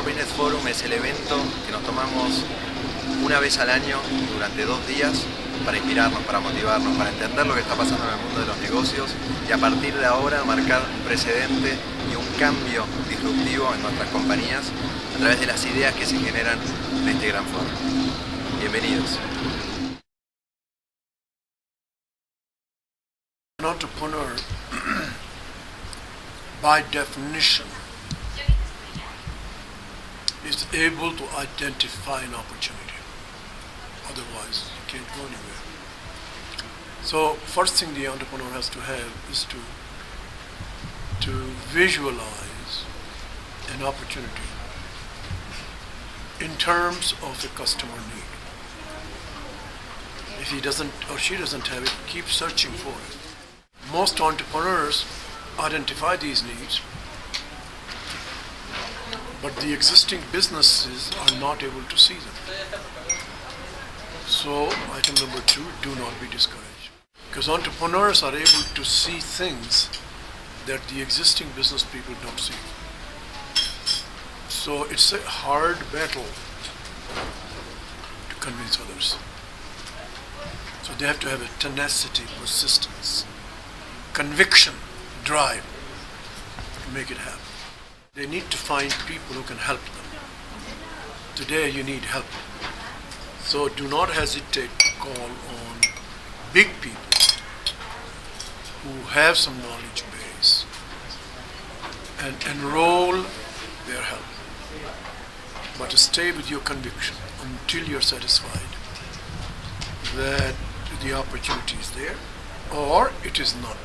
Business Forum es el evento que nos tomamos una vez al año durante 2 días para inspirarnos, para motivarnos, para entender lo que está pasando en el mundo de los negocios y a partir de ahora marcar un precedente y un cambio disruptivo en nuestras compañías a través de las ideas que se generan en este gran foro. Bienvenidos. An entrepreneur, by definition, is able to identify an opportunity. Otherwise, you can't go anywhere. So, first thing the entrepreneur has to have is to visualize an opportunity in terms of the customer need. If he doesn't or she doesn't have it, keep searching for it. Most entrepreneurs identify these needs, but the existing businesses are not able to see them. So, item number 2, do not be discouraged. Because entrepreneurs are able to see things that the existing business people don't see. So, it's a hard battle to convince others. So, they have to have a tenacity, persistence, conviction, drive to make it happen. They need to find people who can help them. Today you need help. So do not hesitate to call on big people who have some knowledge base and enroll their help. But stay with your conviction until you're satisfied that the opportunity is there or it is not there.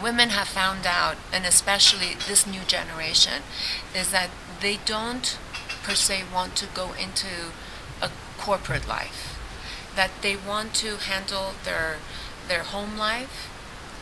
Women have found out, and especially this new generation, is that they don't per se want to go into a corporate life. That they want to handle their home life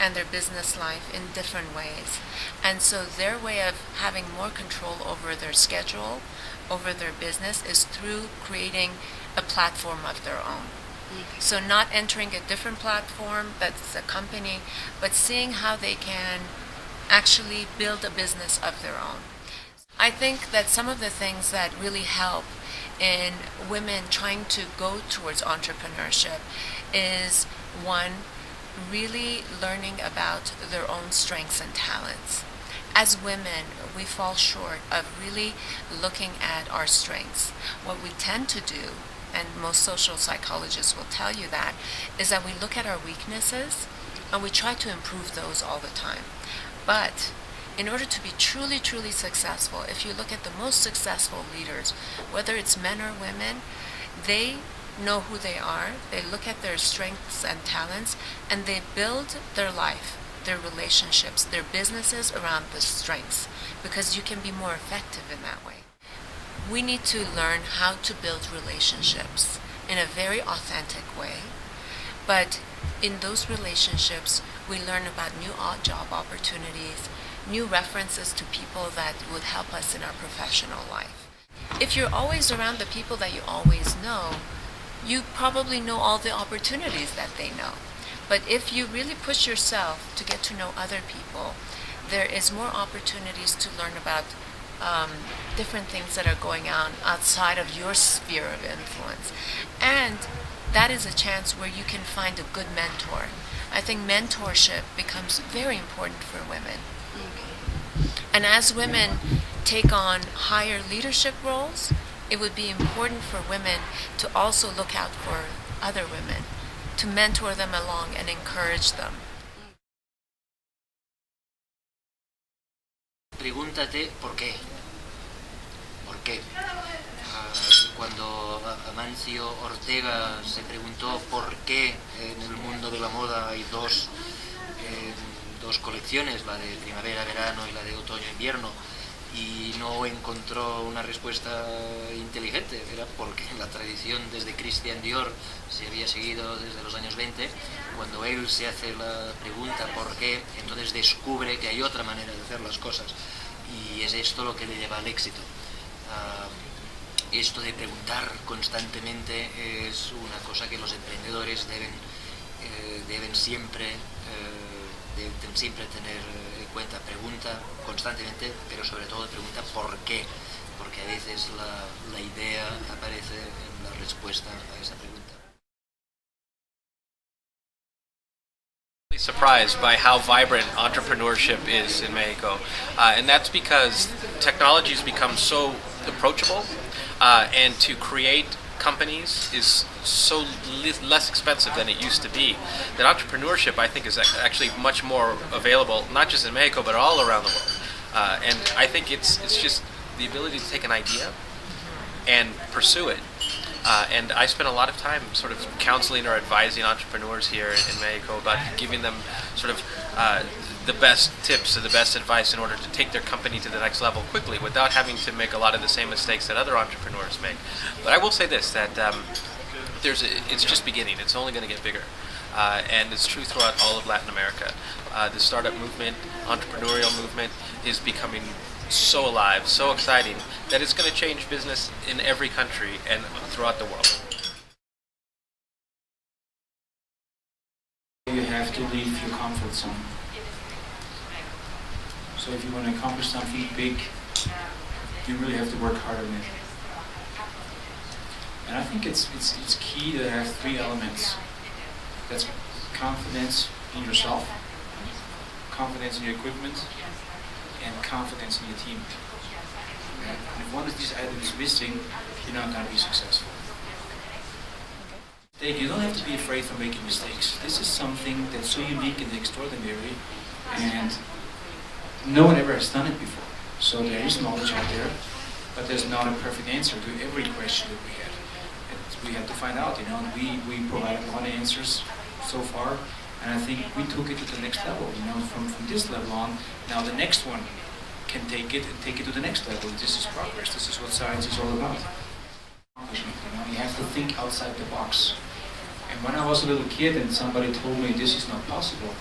and their business life in different ways. And so their way of having more control over their schedule, over their business, is through creating a platform of their own. So not entering a different platform that's a company, but seeing how they can actually build a business of their own. I think that some of the things that really help in women trying to go towards entrepreneurship is, one, really learning about their own strengths and talents. As women, we fall short of really looking at our strengths. What we tend to do, and most social psychologists will tell you that, is that we look at our weaknesses and we try to improve those all the time. But in order to be truly, truly successful, if you look at the most successful leaders, whether it's men or women, they know who they are, they look at their strengths and talents, and they build their life, their relationships, their businesses around the strengths, because you can be more effective in that way. We need to learn how to build relationships in a very authentic way, but in those relationships we learn about new job opportunities, new references to people that would help us in our professional life. If you're always around the people that you always know, you probably know all the opportunities that they know. But if you really push yourself to get to know other people, there is more opportunities to learn about different things that are going on outside of your sphere of influence. And that is a chance where you can find a good mentor. I think mentorship becomes very important for women. And as women take on higher leadership roles, it would be important for women to also look out for other women, to mentor them along and encourage them. Pregúntate por qué. ¿Por qué? Cuando Amancio Ortega se preguntó por qué en el mundo de la moda hay dos colecciones, la de primavera-verano y la de otoño-invierno, y no encontró una respuesta inteligente, era porque la tradición desde Christian Dior se había seguido desde los años 20. Cuando él se hace la pregunta por qué, entonces descubre que hay otra manera de hacer las cosas, y es esto lo que le lleva al éxito. Esto de preguntar constantemente es una cosa que los emprendedores deben siempre de siempre tener en cuenta, pregunta constantemente, pero sobre todo pregunta ¿por qué? Porque a veces la idea aparece en la respuesta a esa pregunta. Surprised by how vibrant entrepreneurship is in Mexico, and that's because technology has become so approachable, and to create companies is so less expensive than it used to be, that entrepreneurship, I think, is actually much more available, not just in Mexico, but all around the world. And I think it's just the ability to take an idea and pursue it. And I spend a lot of time sort of counseling or advising entrepreneurs here in Mexico about giving them sort of the best tips or the best advice in order to take their company to the next level quickly without having to make a lot of the same mistakes that other entrepreneurs make. But I will say this, that it's just beginning. It's only going to get bigger. And it's true throughout all of Latin America. The startup movement, entrepreneurial movement is becoming so alive, so exciting, that it's going to change business in every country and throughout the world. You have to leave your comfort zone. So if you want to accomplish something big, you really have to work hard on it. And I think it's key to have three elements. That's confidence in yourself, confidence in your equipment, and confidence in your team. And if one of these items is missing, you're not going to be successful. You don't have to be afraid of making mistakes. This is something that's so unique and extraordinary, and no one ever has done it before. So there is knowledge out there, but there's not a perfect answer to every question that we had. And we had to find out, we provided a lot of answers so far, and I think we took it to the next level, from this level on. Now the next one can take it and take it to the next level. This is progress. This is what science is all about. You have to think outside the box. And when I was a little kid and somebody told me this is not possible,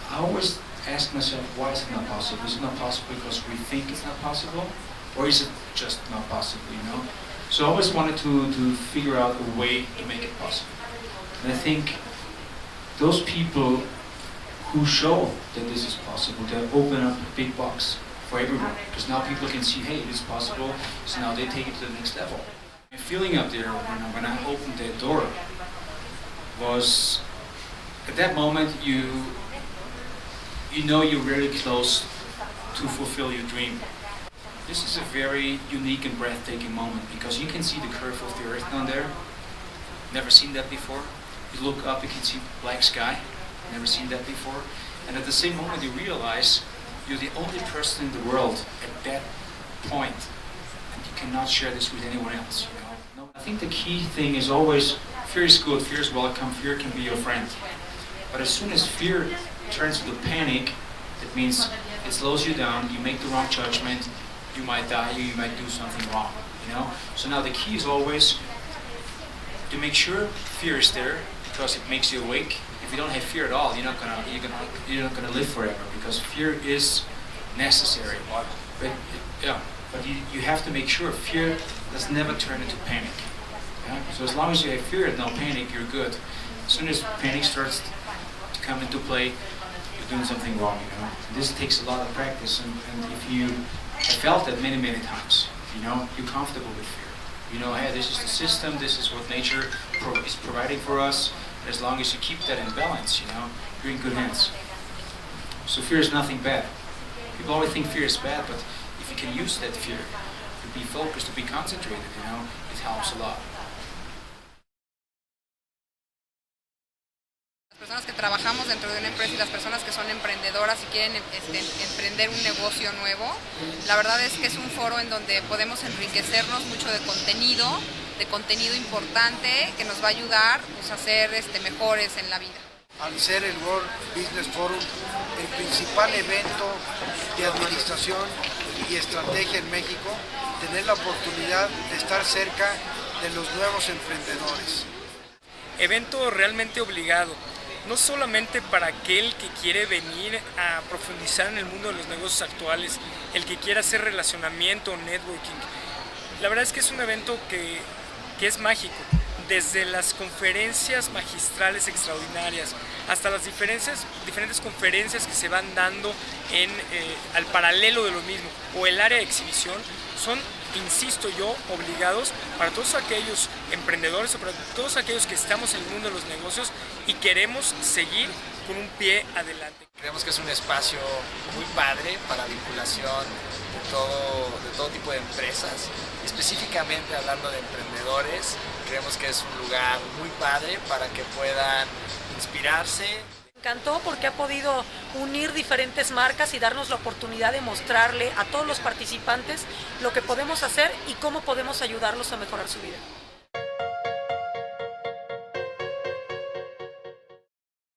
I always asked myself, why is it not possible? Is it not possible because we think it's not possible? Or is it just not possible, So I always wanted to figure out a way to make it possible. And I think those people who show that this is possible, they open up a big box for everyone. Because now people can see, hey, it is possible, so now they take it to the next level. My feeling up there when I opened that door was, at that moment, you're really close to fulfill your dream. This is a very unique and breathtaking moment because you can see the curve of the earth down there. Never seen that before. You look up, you can see black sky. Never seen that before. And at the same moment you realize you're the only person in the world at that point, and you cannot share this with anyone else. I think the key thing is always, fear is good, fear is welcome, fear can be your friend. But as soon as fear turns into panic, it means it slows you down, you make the wrong judgment, you might die, you might do something wrong, So now the key is always to make sure fear is there, because it makes you awake. If you don't have fear at all, you're not gonna live forever, because fear is necessary. But you have to make sure fear does never turn into panic. So as long as you have fear and no panic, you're good. As soon as panic starts to come into play, you're doing something wrong. This takes a lot of practice, and if you have felt that many times, you're comfortable with fear. Hey, this is the system, this is what nature is providing for us. As long as you keep that in balance, you're in good hands. So fear is nothing bad. People always think fear is bad, but if you can use that fear to be focused, to be concentrated, it helps a lot. Las personas que trabajamos dentro de una empresa y las personas que son emprendedoras y quieren emprender un negocio nuevo, la verdad es que es un foro en donde podemos enriquecernos mucho de contenido importante que nos va a ayudar a ser mejores en la vida. Al ser el World Business Forum el principal evento de administración y estrategia en México, tener la oportunidad de estar cerca de los nuevos emprendedores. Evento realmente obligado, no solamente para aquel que quiere venir a profundizar en el mundo de los negocios actuales, el que quiera hacer relacionamiento, networking. La verdad es que es un evento que es mágico, desde las conferencias magistrales extraordinarias hasta las diferentes conferencias que se van dando al paralelo de lo mismo, o el área de exhibición, son, insisto yo, obligados para todos aquellos emprendedores o para todos aquellos que estamos en el mundo de los negocios y queremos seguir con un pie adelante. Creemos que es un espacio muy padre para vinculación de todo tipo de empresas. Específicamente hablando de emprendedores, creemos que es un lugar muy padre para que puedan inspirarse. Me encantó porque ha podido unir diferentes marcas y darnos la oportunidad de mostrarle a todos los participantes lo que podemos hacer y cómo podemos ayudarlos a mejorar su vida.